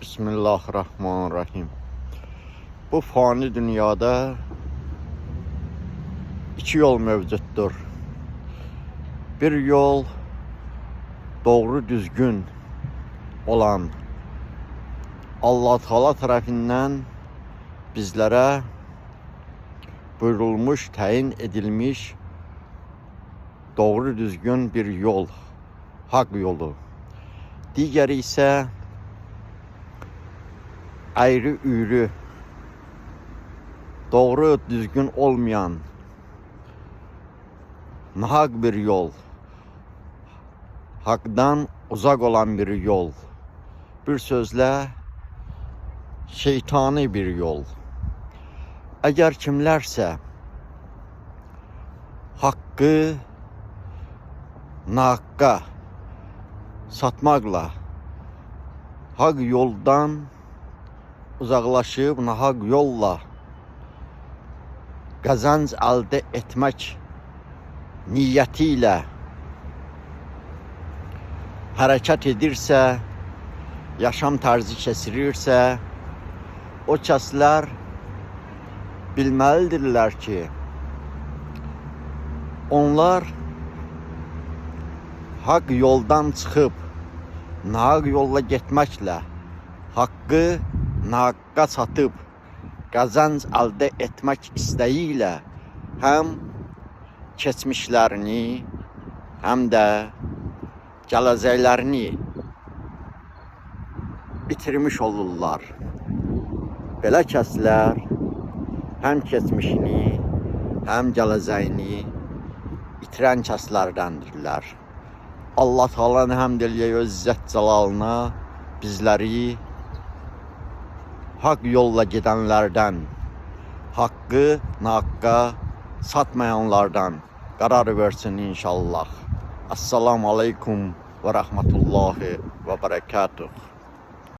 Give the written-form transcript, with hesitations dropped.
Bismillahirrahmanirrahim. Bu fani dünyada iki yol mevcuttur. Bir yol doğru düzgün olan Allah Teala tərəfindən bizlərə buyurulmuş, təyin edilmiş doğru düzgün bir yol, hak yolu. Digəri isə ayrı üyrü, doğru düzgün olmayan nahak bir yol, hakdan uzak olan bir yol, bir sözlə şeytani bir yol. Eğer kimlərsə hakkı nahakka satmakla hak yoldan uzaklaşıp nahak yolla kazanç elde etmek niyetiyle hareket edirsə, yaşam tarzı kesirirsə, o kəslər bilməlidirlər ki, onlar hak yoldan çıxıb nahak yolla getməklə hakkı nahakka satıp kazanç elde etmek isteğiyle hem keçmişlerini hem de gələcəklərini bitirmiş olurlar. Belə kəslər hem keçmişini hem gələcəyini itirən kəslərdəndirlər. Allah Teala'nın həmd eləyək öz İzzət Cəlalına bizləri hak yolla gidenlerden, hakkı nahakka satmayanlardan karar versin inşallah. Esselamu Aleyküm ve Rahmetullahi ve Berekatuhu.